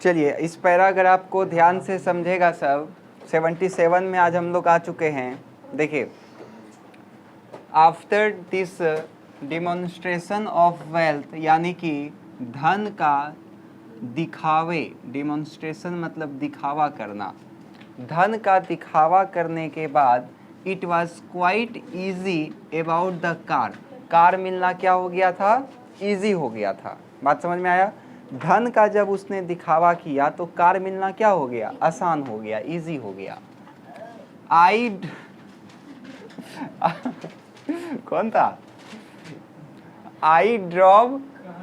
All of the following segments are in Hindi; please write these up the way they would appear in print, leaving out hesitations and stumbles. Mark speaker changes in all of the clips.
Speaker 1: चलिए इस पैराग्राफ को ध्यान से समझेगा सब। 77 में आज हम लोग आ चुके हैं। देखिए, after this demonstration of wealth, यानी कि धन का दिखावे, डिमॉन्स्ट्रेशन मतलब दिखावा करना, धन का दिखावा करने के बाद it was quite easy about the car, car मिलना क्या हो गया था, ईजी हो गया था। बात समझ में आया? धन का जब उसने दिखावा किया तो कार मिलना क्या हो गया, आसान हो गया, ईजी हो गया। आई कौन था? आई ड्रॉव,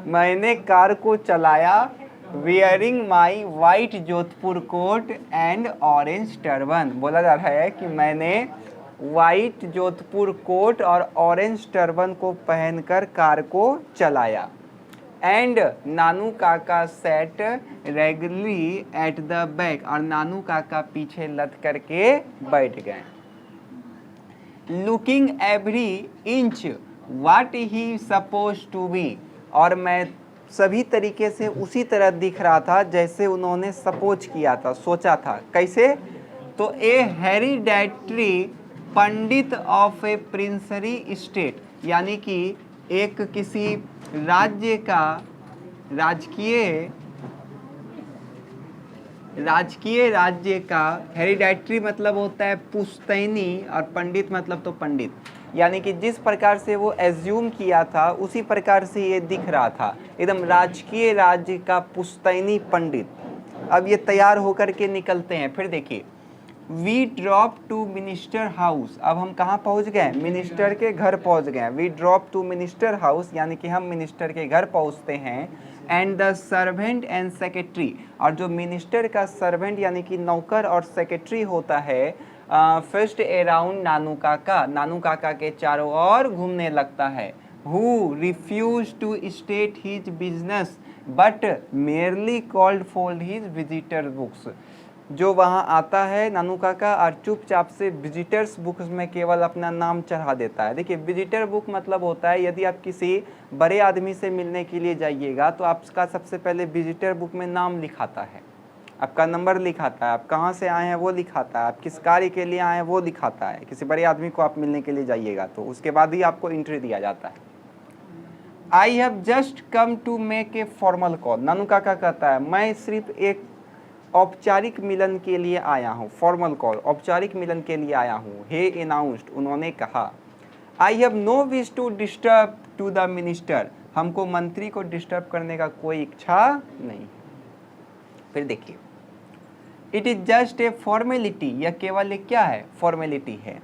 Speaker 1: मैंने कार को चलाया, wearing my white Jodhpur coat and orange turban. बोला जा रहा है कि मैंने वाइट जोधपुर कोट और ऑरेंज टर्बन को पहनकर कार को चलाया। And Nanu Kaka sat regularly at the back, और नानू काका पीछे लद करके बैठ गए। Looking every inch what he suppose to be, और मैं सभी तरीके से उसी तरह दिख रहा था जैसे उन्होंने सपोज किया था, सोचा था। कैसे? तो a hereditary pandit of a princely state, यानी कि एक किसी राज्य का राजकीय राज्य का, हेरिडेटरी मतलब होता है पुश्तैनी, और पंडित मतलब तो पंडित, यानी कि जिस प्रकार से वो एज्यूम किया था उसी प्रकार से ये दिख रहा था, एकदम राजकीय राज्य का पुश्तैनी पंडित। अब ये तैयार होकर के निकलते हैं। फिर देखिए, we drop to minister house, अब हम कहाँ पहुँच गए, मिनिस्टर के घर पहुँच गए। We drop to minister house, यानी कि हम मिनिस्टर के घर पहुँचते हैं। And the servant and secretary, और जो मिनिस्टर का सर्वेंट यानी कि नौकर और सेक्रेटरी होता है, फर्स्ट अराउंड नानू काका के चारों ओर घूमने लगता है। Who refuse to state his business but merely called for his visitor books, जो वहाँ आता है नानू काका और चुपचाप से विजिटर्स बुक्स में केवल अपना नाम चढ़ा देता है। देखिए, विजिटर बुक मतलब होता है यदि आप किसी बड़े आदमी से मिलने के लिए जाइएगा तो आपका सबसे पहले विजिटर बुक में नाम लिखाता है, आपका नंबर लिखाता है, आप कहाँ से आए हैं वो लिखाता है, आप किस कार्य के लिए आए हैं वो दिखाता है। किसी बड़े आदमी को आप मिलने के लिए जाइएगा तो उसके बाद ही आपको एंट्री दिया जाता है। I have just come to make a formal call, Nanu काका कहता है मैं सिर्फ एक औपचारिक मिलन के लिए आया हूँ, फॉर्मल कॉल, औपचारिक मिलन के लिए आया हूँ। हे अनाउंस्ड, उन्होंने कहा। I have no wish to disturb to the minister, हमको मंत्री को डिस्टर्ब करने का कोई इच्छा नहीं। फिर देखिए, it is just a formality, यह केवल एक क्या है, फॉर्मेलिटी है।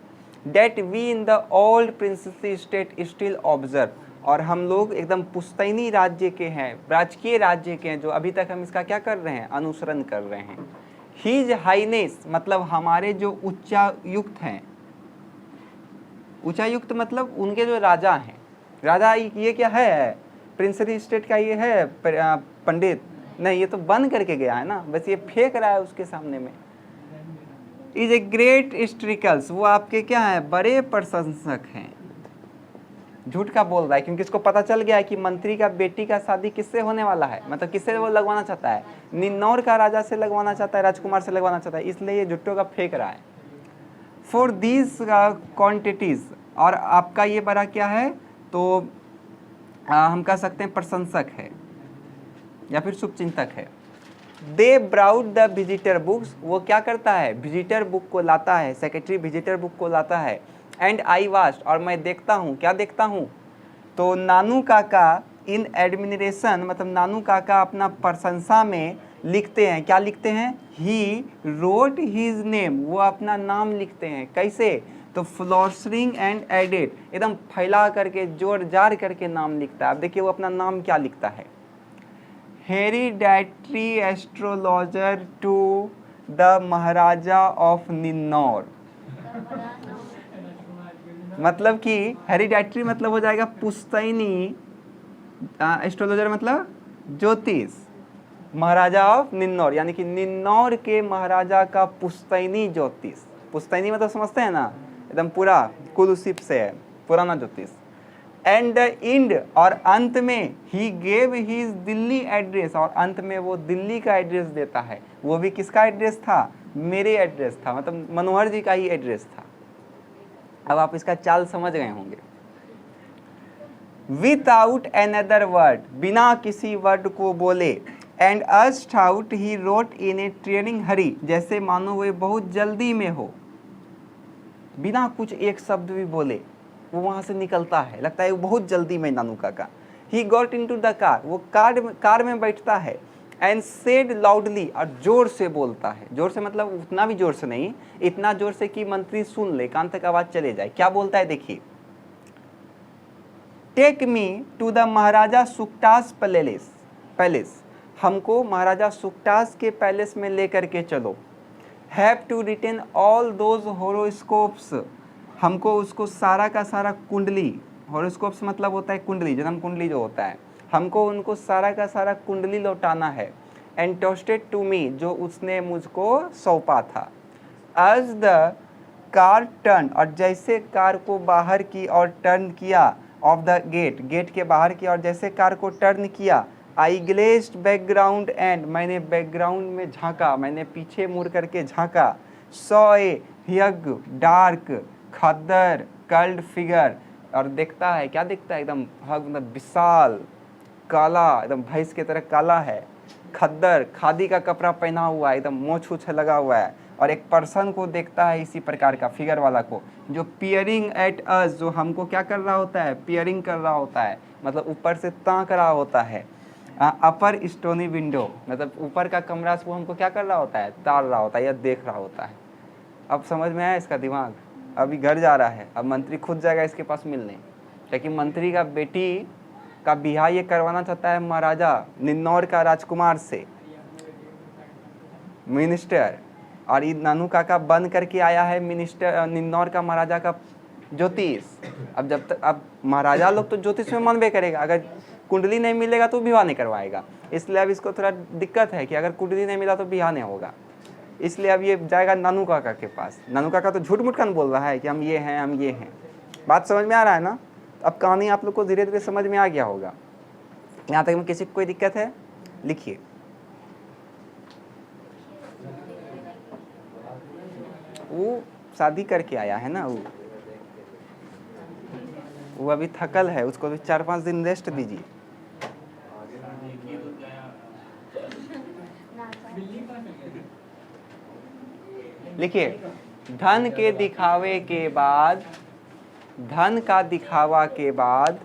Speaker 1: That we in the old princely state still observe, और हम लोग एकदम पुश्तैनी राज्य के हैं, राजकीय राज्य के हैं, जो अभी तक हम इसका क्या कर रहे हैं, अनुसरण कर रहे हैं। हिज हाईनेस मतलब हमारे जो उच्चायुक्त हैं, उच्चायुक्त मतलब उनके जो राजा हैं, राजा ये क्या है, प्रिंसरी स्टेट का ये है पंडित नहीं, ये तो बंद करके गया है ना, बस ये फेंक रहा है उसके सामने में। इज ए ग्रेट स्ट्रिकल्स, वो आपके क्या है, बड़े प्रशंसक हैं। झूठ का बोल रहा है क्योंकि इसको पता चल गया है कि मंत्री का बेटी का शादी किससे होने वाला है, मतलब किससे वो लगवाना चाहता है, निन्नौर का राजा से लगवाना चाहता है, राजकुमार से लगवाना चाहता है, इसलिए ये झुट्टो का फेंक रहा है। फॉर दीज क्वांटिटीज, और आपका ये बड़ा क्या है, तो हम कह सकते हैं प्रशंसक है या फिर शुभचिंतक है। दे ब्राउड द विजिटर बुक्स, वो क्या करता है, विजिटर बुक को लाता है, सेक्रेटरी विजिटर बुक को लाता है। एंड आई वास्ट, और मैं देखता हूँ, क्या देखता हूँ, तो नानू काका इन एडमिनिस्ट्रेशन मतलब नानू काका अपना प्रशंसा में लिखते हैं, क्या लिखते हैं, ही रोट हिज नेम, वो अपना नाम लिखते हैं। कैसे, तो फ्लोरिंग एंड एडेड, एकदम फैला करके जोर जार करके नाम लिखता है। अब देखिए वो अपना नाम क्या लिखता है, hereditary astrologer to the maharaja of Ninnaur, मतलब कि हेरिडेटरी मतलब हो जाएगा पुश्तैनी, एस्ट्रोलॉजर मतलब ज्योतिष, महाराजा ऑफ निन्नौर यानी कि निन्नौर के महाराजा का पुश्तैनी ज्योतिष। पुश्तैनी मतलब समझते हैं ना, एकदम पूरा कुल उसी से है, पुराना ज्योतिष। एंड द इंड और अंत में he gave his Delhi address, और अंत में वो दिल्ली का एड्रेस देता है। वो भी किसका एड्रेस था? मेरे एड्रेस था, मतलब मनोहर जी का ही एड्रेस था। अब आप इसका चाल समझ गए होंगे। विदाउट एनदर वर्ड, बिना किसी वर्ड को बोले, and burst out he wrote in a training hurry, जैसे मानो वे बहुत जल्दी में हो। बिना कुछ एक शब्द भी बोले वो वहां से निकलता है, लगता है वो बहुत जल्दी में Nanu Kaka. He got in to the car, वो कार में बैठता है। एंड सेड लाउडली, और जोर से बोलता है। जोर से मतलब उतना भी जोर से नहीं, इतना जोर से कि मंत्री सुन ले, कान तक आवाज चले जाए। क्या बोलता है देखिए, take me to the maharaja Suktas palace, हमको महाराजा सुकटास के पैलेस में लेकर के चलो। Have to retain all those horoscopes, हमको उसको सारा का सारा कुंडली, होरोस्कोप्स मतलब होता है कुंडली, जन्म कुंडली जो होता है, हमको उनको सारा का सारा कुंडली लौटाना है। एंड टोस्टेड टू मी, जो उसने मुझको सौंपा था। एज द कार टर्न, और जैसे कार को बाहर की और टर्न किया, ऑफ द गेट, गेट के बाहर की और जैसे कार को टर्न किया, आई ग्लेस्ड बैकग्राउंड एंड, मैंने बैकग्राउंड में झांका, मैंने पीछे मुड़ करके झांका। Saw a huge dark khaddar curled figure, और देखता है, क्या देखता है, एकदम मतलब विशाल काला, एकदम भैंस की तरह काला है, खद्दर खादी का कपड़ा पहना हुआ है, एकदम मोछ उछ लगा हुआ है, और एक पर्सन को देखता है इसी प्रकार का फिगर वाला को, जो पियरिंग एट अस, जो हमको क्या कर रहा होता है, पियरिंग कर रहा होता है, मतलब ऊपर से ताक रहा होता है। अपर स्टोनी विंडो, मतलब ऊपर का कमरा से वो हमको क्या कर रहा होता है, ताड़ रहा होता है या देख रहा होता है। अब समझ में आया इसका दिमाग। अभी घर जा रहा है, अब मंत्री खुद जाएगा इसके पास मिलने, लेकिन मंत्री का बेटी का बिहार ये करवाना चाहता है महाराजा निन्नौर का राजकुमार से, मिनिस्टर, और ये नानू काका बन करके आया है मिनिस्टर निन्नौर का महाराजा का ज्योतिष। अब जब तक, अब महाराजा लोग तो ज्योतिष में मानबे करेगा, अगर कुंडली नहीं मिलेगा तो विवाह नहीं करवाएगा। इसलिए अब इसको थोड़ा दिक्कत है कि अगर कुंडली नहीं मिला तो विवाह नहीं होगा। इसलिए अब ये जाएगा नानू काका के पास। नानू काका तो झूठ मूठ कर बोल रहा है कि हम ये हैं, हम ये हैं। बात समझ में आ रहा है ना? अब कहानी आप लोग को धीरे धीरे समझ में आ गया होगा। यहाँ तक में किसी को कोई दिक्कत है? लिखिए। वो शादी करके आया है ना, वो अभी थकल है, उसको भी 4-5 दिन रेस्ट दीजिए। लिखिए, धन के दिखावे के बाद, धन का दिखावा के बाद,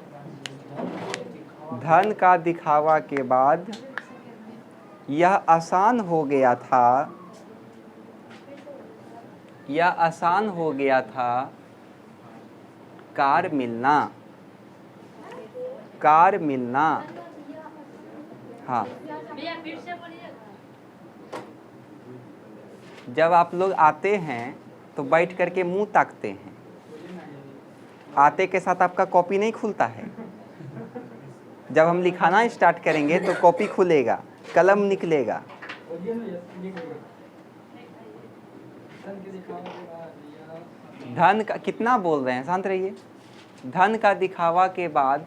Speaker 1: धन का दिखावा के बाद यह आसान हो गया था, यह आसान हो गया था कार मिलना, कार मिलना। हाँ, जब आप लोग आते हैं तो बैठ करके मुंह ताकते हैं, आते के साथ आपका कॉपी नहीं खुलता है। जब हम लिखाना स्टार्ट करेंगे तो कॉपी खुलेगा, कलम निकलेगा। धन का, कितना बोल रहे हैं, शांत रहिए। धन का दिखावा के बाद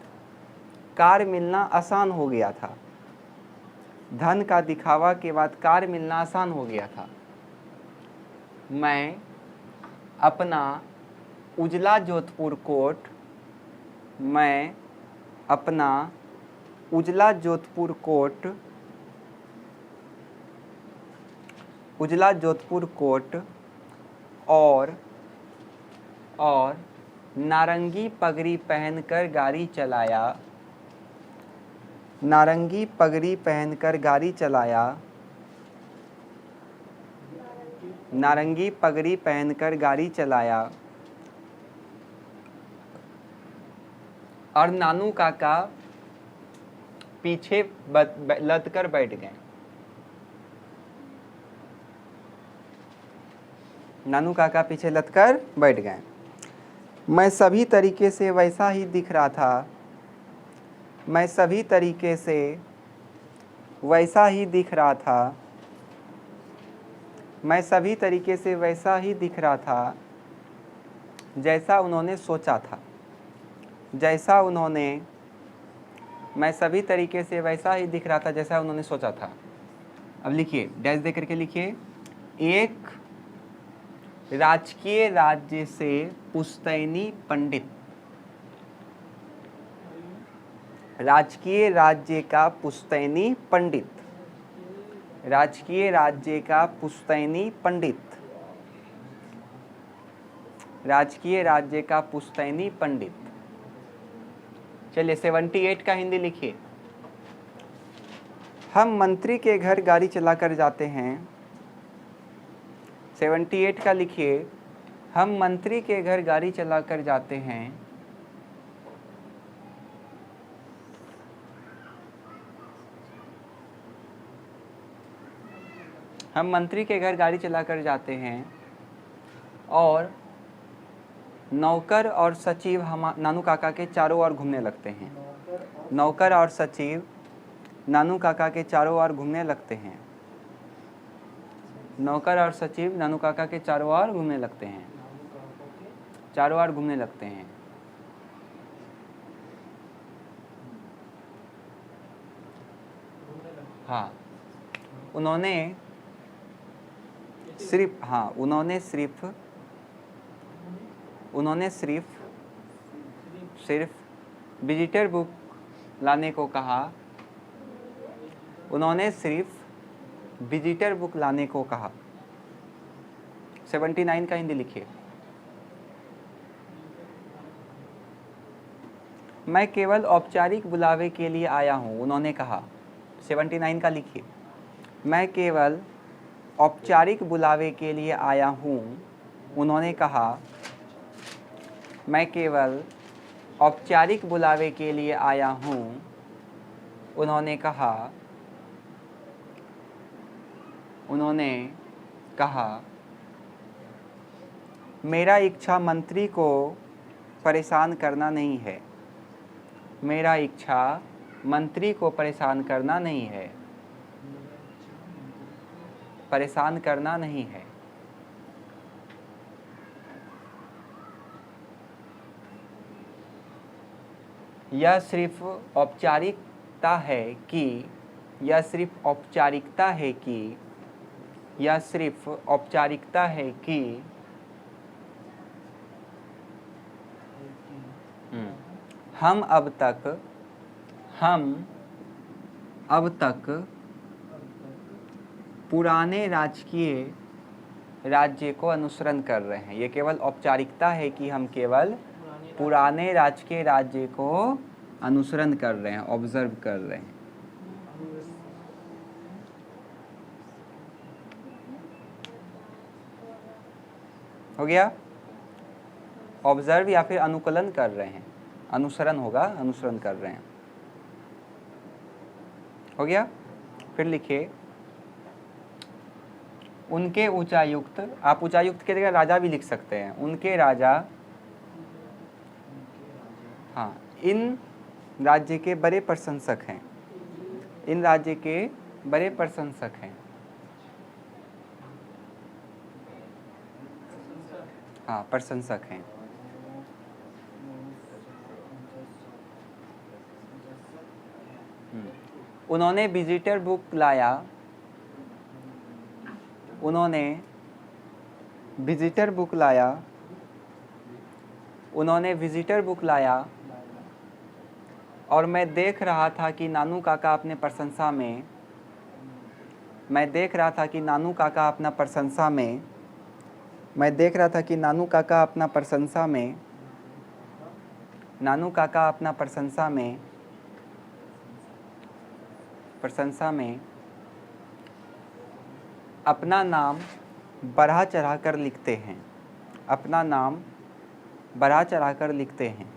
Speaker 1: कार मिलना आसान हो गया था, धन का दिखावा के बाद कार मिलना आसान हो गया था। मैं अपना उजला जोधपुर कोट, मैं अपना उजला जोधपुर कोट, उजला जोधपुर कोट और नारंगी पगड़ी पहनकर गाड़ी चलाया, नारंगी पगड़ी पहनकर गाड़ी चलाया, नारंगी पगड़ी पहनकर गाड़ी चलाया, और नानू काका पीछे लद कर बैठ गए। नानू काका पीछे लद कर बैठ गए। मैं सभी तरीके से वैसा ही दिख रहा था, मैं सभी तरीके से वैसा ही दिख रहा था, मैं सभी तरीके से वैसा ही दिख रहा था जैसा उन्होंने सोचा था। जैसा उन्होंने, मैं सभी तरीके से वैसा ही दिख रहा था जैसा उन्होंने सोचा था। अब लिखिए, डैश दे करके लिखिए, एक राजकीय राज्य से पुश्तैनी पंडित, राजकीय राज्य का पुश्तैनी पंडित, राजकीय राज्य का पुश्तैनी पंडित, राजकीय राज्य का पुश्तैनी पंडित। चलिए 78 का हिंदी लिखिए। हम मंत्री के घर गाड़ी चलाकर जाते हैं। 78 का लिखिए, हम मंत्री के घर गाड़ी चलाकर जाते हैं। हम मंत्री के घर गाड़ी चलाकर जाते हैं और नौकर और सचिव हम नानू काका के चारों ओर घूमने लगते हैं। नौकर और सचिव नानू काका के चारों ओर घूमने लगते हैं। नौकर और सचिव नानू काका के चारों ओर घूमने लगते हैं, चारों ओर घूमने लगते हैं। हाँ, उन्होंने सिर्फ विजिटर बुक लाने को कहा। उन्होंने सिर्फ विजिटर बुक लाने को कहा। 79 का हिंदी लिखिए। मैं केवल औपचारिक बुलावे के लिए आया हूँ, उन्होंने कहा। 79 का लिखिए। मैं केवल औपचारिक बुलावे के लिए आया हूँ, उन्होंने कहा। मैं केवल औपचारिक बुलावे के लिए आया हूँ, उन्होंने कहा। उन्होंने कहा, मेरा इच्छा मंत्री को परेशान करना नहीं है। मेरा इच्छा मंत्री को परेशान करना नहीं है। परेशान करना नहीं है। यह सिर्फ औपचारिकता है कि यह सिर्फ औपचारिकता है कि यह सिर्फ औपचारिकता है कि हम अब तक पुराने राजकीय राज्य को अनुसरण कर रहे हैं। ये केवल औपचारिकता है कि हम केवल पुराने राजकीय राज्य को अनुसरण कर रहे हैं, ऑब्जर्व कर रहे हैं। हो गया? ऑब्जर्व या फिर अनुकूलन कर रहे हैं, अनुसरण होगा, अनुसरण कर रहे हैं। हो गया? फिर लिखिए, उनके उच्चायुक्त, आप उच्चायुक्त की जगह राजा भी लिख सकते हैं। उनके राजा, हाँ, इन राज्य के बड़े प्रशंसक हैं। इन राज्य के बड़े प्रशंसक हैं। हाँ, प्रशंसक हैं। उन्होंने विजिटर बुक लाया। उन्होंने विजिटर बुक लाया। उन्होंने विजिटर बुक लाया और मैं देख रहा था कि नानू काका अपने प्रशंसा में, मैं देख रहा था कि नानू काका अपना प्रशंसा में, मैं देख रहा था कि नानू काका अपना प्रशंसा में, नानू काका अपना प्रशंसा में, प्रशंसा में अपना नाम बढ़ा चढ़ा कर लिखते हैं। अपना नाम बढ़ा चढ़ा कर लिखते हैं।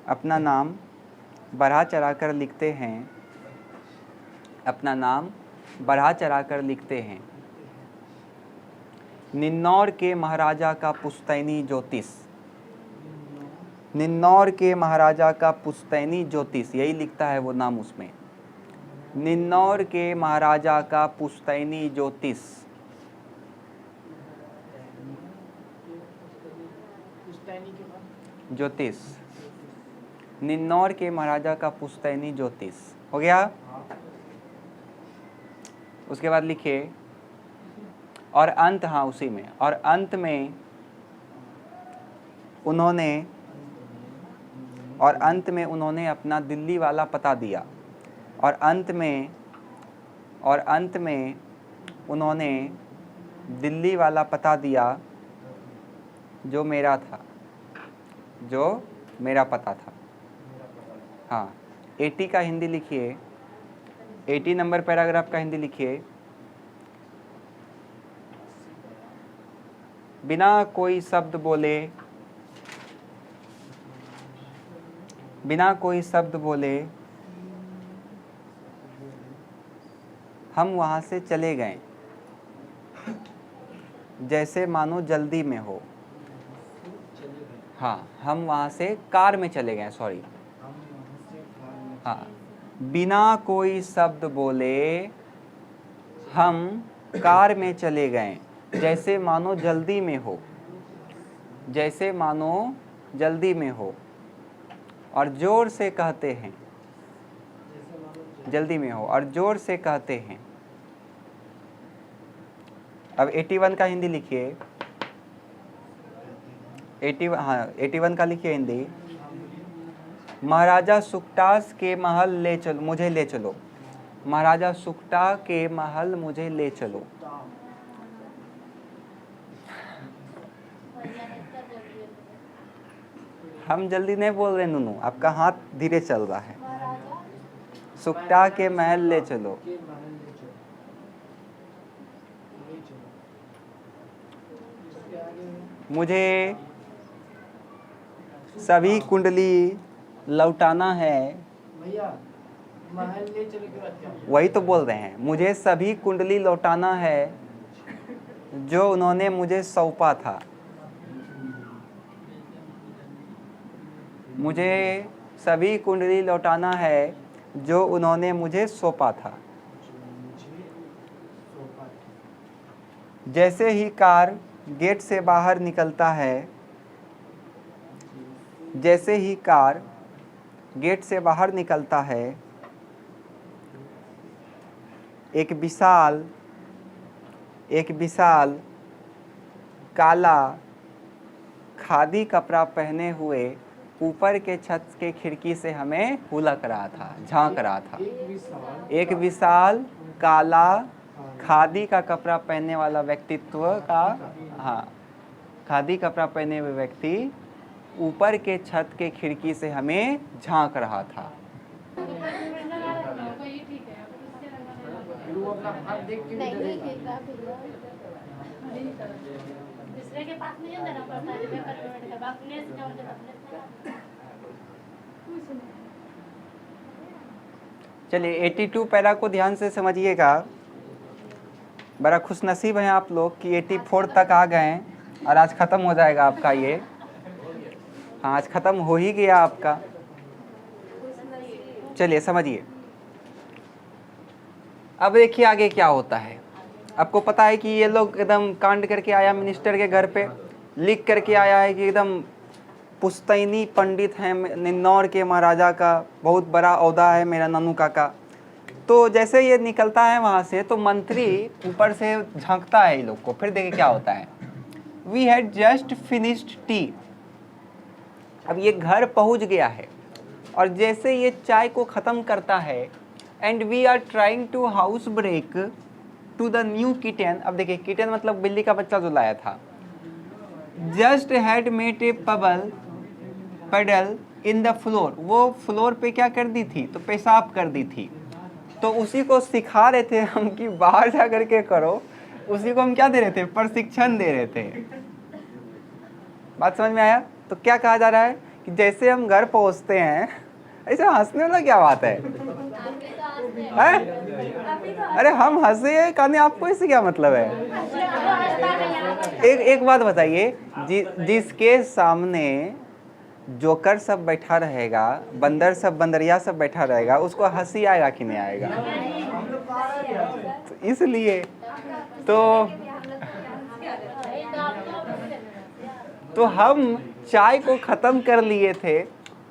Speaker 1: अपना नाम बढ़ा चढ़ा कर लिखते हैं। अपना नाम बढ़ा चढ़ा कर लिखते हैं। निन्नौर के महाराजा का पुश्तैनी ज्योतिष। निन्नौर के महाराजा का पुश्तैनी ज्योतिष, यही लिखता है वो नाम उसमें। निन्नौर के महाराजा का पुश्तैनी ज्योतिष। ज्योतिष, निन्नौर के महाराजा का पुश्तैनी ज्योतिष। हो गया। उसके बाद लिखिए और अंत, हाँ उसी में, और अंत में उन्होंने अपना दिल्ली वाला पता दिया, और अंत में उन्होंने दिल्ली वाला पता दिया जो मेरा पता था। हाँ, 80 का हिंदी लिखिए, 80 नंबर पैराग्राफ का हिंदी लिखिए। बिना कोई शब्द बोले हम वहाँ से चले गए, जैसे मानो जल्दी में हो। हाँ, हम वहाँ से कार में चले गए, सॉरी। हाँ, बिना कोई शब्द बोले हम कार में चले गए, जैसे मानो जल्दी में हो, और जोर से कहते हैं, जल्दी में हो और जोर से कहते हैं। अब 81 का हिंदी लिखिए, 81 का लिखिए हिंदी। महाराजा सुकटास के महल मुझे ले चलो, महाराजा सुकटा के महल मुझे ले चलो। हम जल्दी नहीं बोल रहे नूनू, आपका हाथ धीरे चल रहा है। सुकटा के महल ले चलो। मुझे सभी कुंडली लौटाना है। वही तो बोल रहे हैं, मुझे सभी कुंडली लौटाना है जो उन्होंने मुझे सौंपा था। मुझे सभी कुंडली लौटाना है जो उन्होंने मुझे सौंपा था। जैसे ही कार गेट से बाहर निकलता है, जैसे ही कार गेट से बाहर निकलता है, एक विशाल काला खादी कपड़ा पहने हुए ऊपर के छत के खिड़की से हमें हुलक रहा था, झांक रहा था। एक विशाल काला खादी का कपड़ा पहनने वाला व्यक्तित्व का, हाँ, खादी कपड़ा पहने हुए व्यक्ति ऊपर के छत के खिड़की से हमें झांक रहा था। चलिए 82 पैरा को ध्यान से समझिएगा। बड़ा खुशनसीब हैं आप लोग कि 84 तक आ गए और आज ख़त्म हो जाएगा आपका ये। हाँ, आज ख़त्म हो ही गया आपका। चलिए समझिए। अब देखिए आगे क्या होता है। आपको पता है कि ये लोग एकदम कांड करके आया मिनिस्टर के घर पे, लिख करके आया है कि एकदम पुश्तैनी पंडित हैं, निन्नौर के महाराजा का बहुत बड़ा ओहदा है मेरा नन्नू काका। तो जैसे ये निकलता है वहाँ से तो मंत्री ऊपर से झांकता है ये लोग को। फिर देखिए क्या होता है। We had just finished tea. अब ये घर पहुँच गया है और जैसे ये चाय को ख़त्म करता है, and we are trying to house break to the new kitten. अब देखिए किटन मतलब बिल्ली का बच्चा जो लाया था। जस्ट हैड मेड ए पडल इन द फ्लोर। वो फ्लोर पे क्या कर दी थी, तो पेशाब कर दी थी। तो उसी को सिखा रहे थे हम कि बाहर जा करके करो। उसी को हम क्या दे रहे थे, प्रशिक्षण दे रहे थे। बात समझ में आया। तो क्या कहा जा रहा है कि जैसे हम घर पहुंचते हैं, ऐसे हंसने वाला क्या बात है? अरे हम हंसे कहने आपको इससे क्या मतलब है? एक बात बताइए, जिसके सामने जोकर सब बैठा रहेगा, बंदर सब बंदरिया सब बैठा रहेगा, उसको हंसी आएगा कि नहीं आएगा? तो इसलिए तो हम चाय को ख़त्म कर लिए थे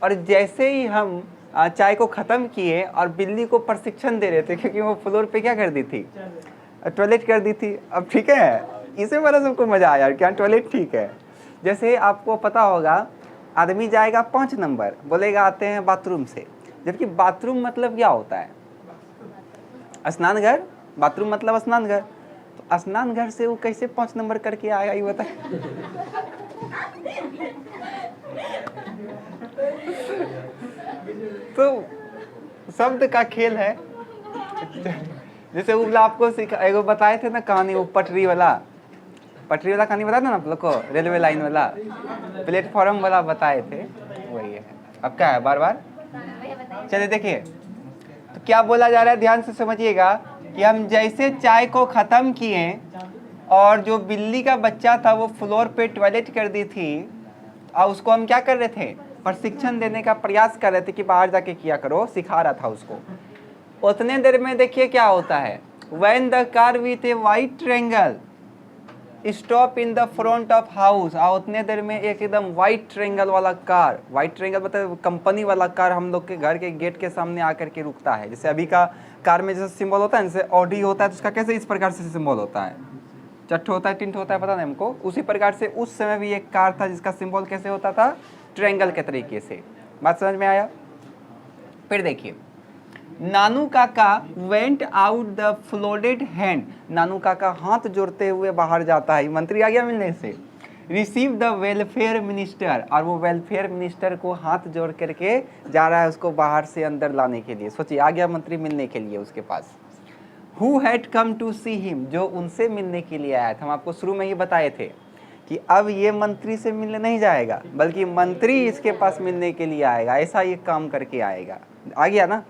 Speaker 1: और जैसे ही हम चाय को ख़त्म किए और बिल्ली को प्रशिक्षण दे रहे थे, क्योंकि वो फ्लोर पे क्या कर दी थी, टॉयलेट कर दी थी। अब ठीक है, इसे बड़ा सबको मज़ा आया क्या टॉयलेट ठीक है। जैसे आपको पता होगा, आदमी जाएगा 5 नंबर, बोलेगा आते हैं बाथरूम से, जबकि बाथरूम मतलब क्या होता है, स्नान घर। बाथरूम मतलब स्नान घर, तो स्नान घर से वो कैसे 5 नंबर करके आएगा, ये बताए। तो शब्द का खेल है। जैसे वो आपको एगो बताए थे ना कहानी, वो पटरी वाला कहानी बताया था ना आप लोग को, रेलवे लाइन वाला, प्लेटफॉर्म वाला बताए थे, वही है। अब क्या है, बार बार चलिए देखिए, तो क्या बोला जा रहा है, ध्यान से समझिएगा कि हम जैसे चाय को ख़त्म किए और जो बिल्ली का बच्चा था वो फ्लोर पे टॉयलेट कर दी थी, और उसको हम क्या कर रहे थे, प्रशिक्षण देने का प्रयास कर रहे थे कि बाहर जाके किया करो, सिखा रहा था उसको। उतने देर में देखिए क्या होता है, when the car with A white triangle stop in the front of house, और उतने देर में एकदम वाइट ट्रायंगल वाला कार, वाइट ट्रायंगल मतलब कंपनी वाला कार हम लोग के घर के गेट के सामने आकर के रुकता है। जैसे अभी का कार में जैसे सिंबल होता है, जैसे ऑडी होता है तो उसका कैसे इस प्रकार से सिंबल होता है, चट्ट होता है, टिंट होता है, पता नहीं हमको। उसी प्रकार से उस समय भी एक कार था जिसका सिंबल कैसे होता था, ट्रायंगल के तरीके से। बात समझ में आया। फिर देखिए, नानू काका वेंट आउट द फ्लोडेड हैंड, नानू काका हाथ जोड़ते हुए बाहर जाता है, मंत्री आ गया मिलने से। रिसीव द वेलफेयर मिनिस्टर, और वो वेलफेयर मिनिस्टर को हाथ जोड़ करके जा रहा है उसको बाहर से अंदर लाने के लिए। सोचिए, आ गया मंत्री मिलने के लिए उसके पास। Who had come to see him, जो उनसे मिलने के लिए आया था। हम आपको शुरू में ही बताए थे कि अब ये मंत्री से मिलने नहीं जाएगा, बल्कि मंत्री इसके पास मिलने के लिए आएगा, ऐसा ये काम करके आएगा। आ गया ना।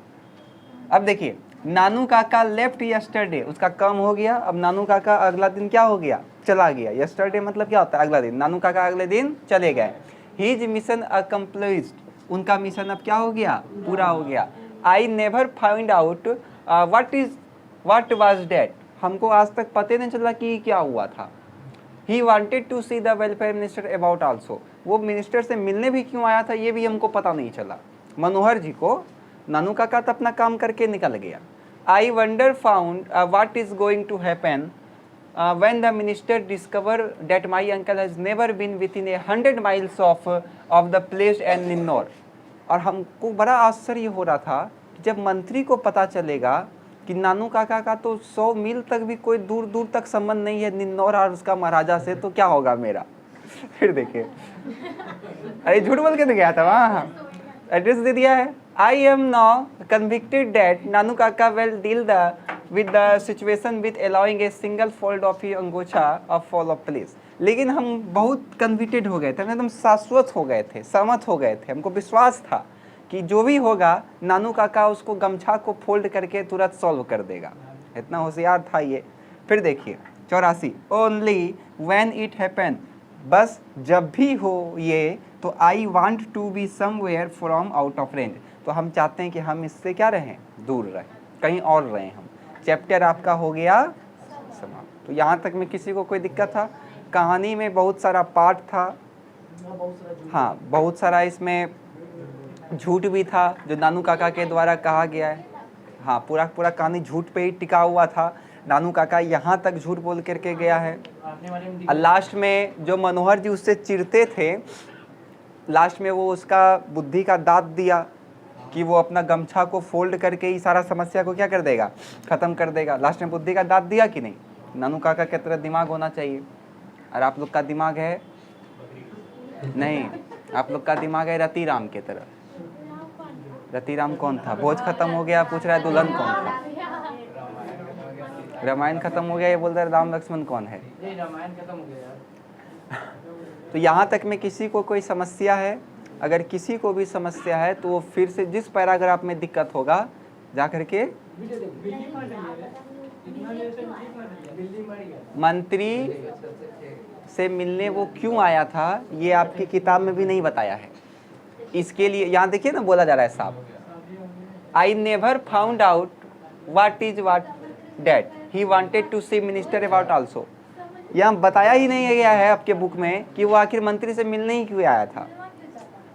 Speaker 1: अब देखिए, नानू काका लेफ्ट यस्टरडे, उसका काम हो गया। अब नानू काका अगला दिन क्या हो गया, चला गया। यस्टरडे मतलब क्या होता है, अगला दिन। नानू काका अगले दिन चले गए। हिज मिशन अकम्प्लिश्ड, उनका मिशन अब क्या हो गया, पूरा हो गया। I never find out what was date, हमको आज तक पता नहीं चला कि क्या हुआ था। He wanted to see the welfare minister about also, वो मिनिस्टर से मिलने भी क्यों आया था ये भी हमको पता नहीं चला। मनोहर जी को नानू काका तो अपना काम करके निकल गया। I wonder found what is going to happen when the minister discover that my uncle has never been within 100 miles of the place and Ninnaur. और हमको बड़ा आश्चर्य हो रहा था कि जब मंत्री को पता चलेगा कि नानू काका का तो 100 मील तक भी कोई दूर दूर तक संबंध नहीं है निन्नौर और उसका महाराजा से, तो क्या होगा मेरा। फिर देखिए, अरे झूठ बोल के तो गया था वहाँ, एड्रेस दे दिया है। I am now convicted that Nanu Kaka will deal with the situation with allowing a single fold of his अंगोछा of fall of place। लेकिन हम बहुत कन्विक्टेड हो गए थे, एकदम शाश्वत हो गए थे, सहमत हो गए थे। हमको विश्वास था कि जो भी होगा नानू काका उसको गमछा को फोल्ड करके तुरंत सॉल्व कर देगा, इतना होशियार था ये। फिर देखिए 84, ओनली व्हेन इट हैपन, बस जब भी हो ये, तो I want to be somewhere from out of range, तो हम चाहते हैं कि हम इससे क्या रहें, दूर रहें, कहीं और रहें हम। चैप्टर आपका हो गया समाप्त। तो यहाँ तक में किसी को कोई दिक्कत था? कहानी में बहुत सारा पार्ट था, हाँ बहुत सारा इसमें झूठ भी था जो नानू काका के द्वारा कहा गया है। हाँ पूरा पूरा कहानी झूठ पे ही टिका हुआ था। नानू काका यहाँ तक झूठ बोल करके गया है। और लास्ट में जो मनोहर जी उससे चिढ़ते थे, लास्ट में वो उसका बुद्धि का दांत दिया कि वो अपना गमछा को फोल्ड करके ही सारा समस्या को क्या कर देगा, ख़त्म कर देगा। लास्ट में बुद्धि का दांत दिया कि नहीं। नानू काका की तरह दिमाग होना चाहिए, और आप लोग का दिमाग है नहीं, आप लोग का दिमाग है रतिराम की तरह। रतिराम कौन था? भोज खत्म हो गया, पूछ रहा है दुल्हन कौन था। रामायण खत्म हो गया, ये बोल रहा है राम लक्ष्मण कौन है।
Speaker 2: रामायण खत्म हो गया।
Speaker 1: तो यहाँ तक में किसी को कोई समस्या है? अगर किसी को भी समस्या है तो वो फिर से जिस पैराग्राफ में दिक्कत होगा जा करके मंत्री से मिलने वो क्यों आया था ये आपकी किताब में भी नहीं बताया है। इसके लिए यहाँ देखिए ना, बोला जा रहा है साहब, I never found out what is what that he wanted to see minister about also. यहाँ बताया ही नहीं गया है आपके बुक में कि वो आखिर मंत्री से मिलने ही क्यों आया था।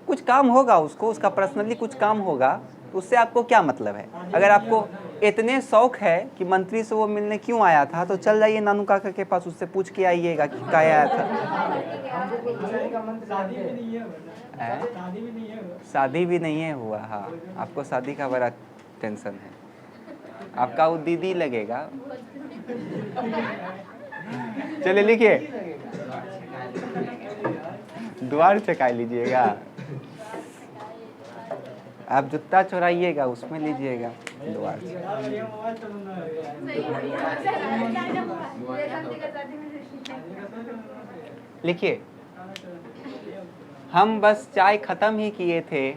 Speaker 1: कुछ काम होगा उसको, उसका पर्सनली कुछ काम होगा, तो उससे आपको क्या मतलब है। अगर आपको इतने शौक है कि मंत्री से वो मिलने क्यों आया था, तो चल जाइए नानू काका के पास, उससे पूछ के आइएगा कि क्या आया था। शादी भी नहीं है हुआ। हाँ, आपको शादी का बड़ा टेंशन है, आपका वो दीदी लगेगा। चलिए लिखिए, द्वार चका लीजिएगा, आप जूता चुराइएगा उसमें लीजिएगा द्वार से। लिखिए, हम बस चाय खत्म ही किए थे,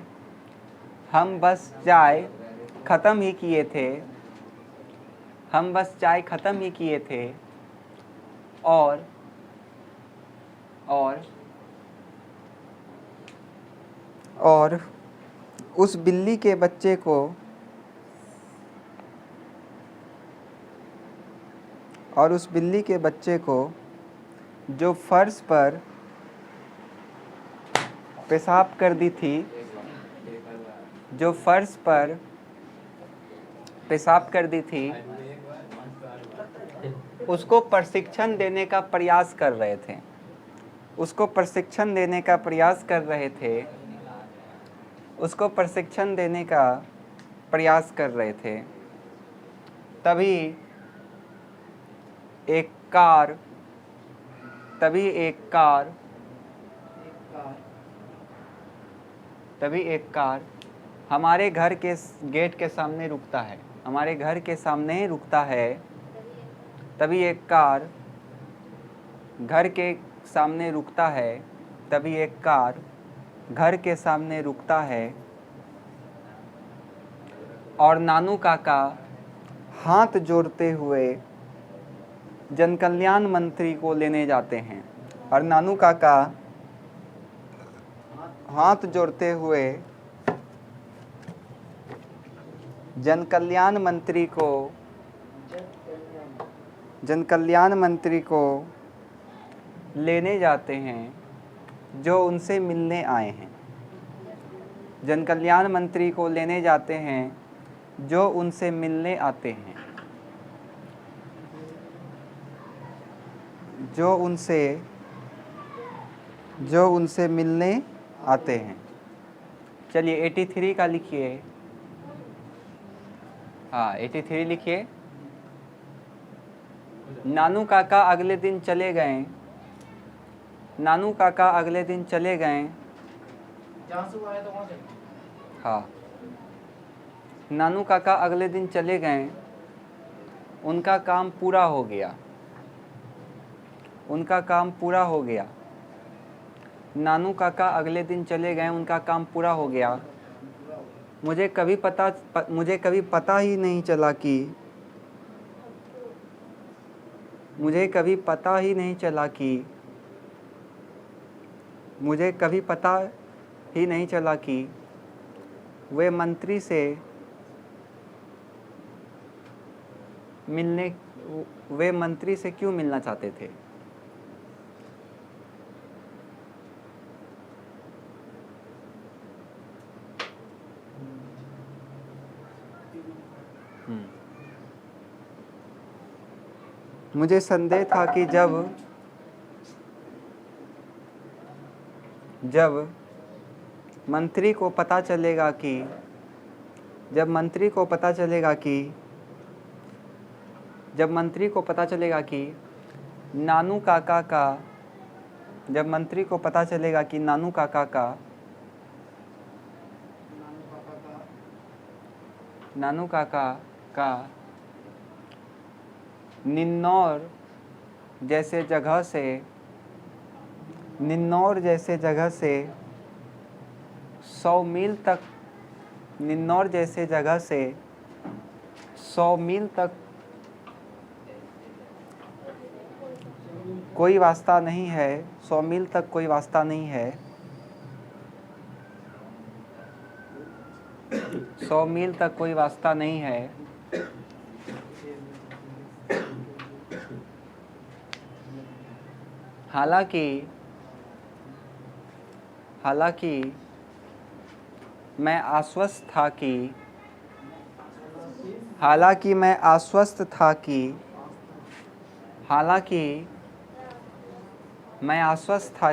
Speaker 1: हम बस चाय खत्म ही किए थे, हम बस चाय खत्म ही किए थे, और उस बिल्ली के बच्चे को जो फर्श पर पेशाब कर दी थी, जो फर्श पर पेशाब कर दी थी, उसको प्रशिक्षण देने का प्रयास कर रहे थे, उसको प्रशिक्षण देने का प्रयास कर रहे थे, उसको प्रशिक्षण देने का प्रयास कर रहे थे। तभी एक कार हमारे घर के गेट के सामने रुकता है, हमारे घर के सामने रुकता है। तभी एक कार घर के सामने रुकता है, तभी एक कार घर के सामने रुकता है, और नानू काका हाथ जोड़ते हुए जनकल्याण मंत्री को लेने जाते हैं, और नानू काका हाथ जोड़ते हुए जनकल्याण मंत्री को लेने जाते हैं, जो उनसे मिलने आए हैं। जनकल्याण मंत्री को लेने जाते हैं, जो उनसे मिलने आते हैं, जो उनसे मिलने आते हैं। चलिए 83 का लिखिए। हाँ, 83 लिखिए। नानू काका अगले दिन चले गए, नानू काका अगले दिन चले गए। हाँ, नानू काका अगले दिन चले गए, उनका काम पूरा हो गया, उनका काम पूरा हो गया। नानू काका अगले दिन चले गए, उनका काम पूरा हो गया। मुझे कभी पता ही नहीं चला कि मुझे कभी पता ही नहीं चला कि वे मंत्री से क्यों मिलना चाहते थे। मुझे संदेह था कि जब मंत्री को पता चलेगा कि नानू काका का निन्नौर जैसे जगह से 100 मील तक कोई वास्ता नहीं है, 100 मील तक कोई वास्ता नहीं है, 100 मील तक कोई वास्ता नहीं है। हालांकि मैं आश्वस्त था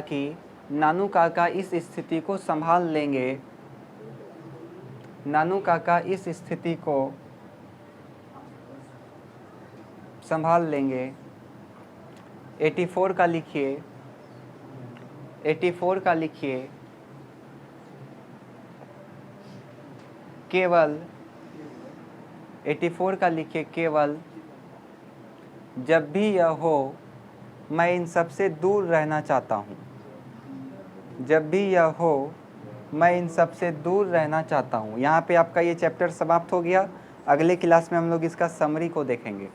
Speaker 1: कि नानू काका इस स्थिति को संभाल लेंगे। नानू काका इस स्थिति को संभाल लेंगे। 84 का लिखिए। 84 का लिखिए। केवल 84 का लिखिए। केवल जब भी यह हो मैं इन सब से दूर रहना चाहता हूँ। जब भी यह हो मैं इन सब से दूर रहना चाहता हूँ। यहाँ पे आपका ये चैप्टर समाप्त हो गया। अगले क्लास में हम लोग इसका समरी को देखेंगे।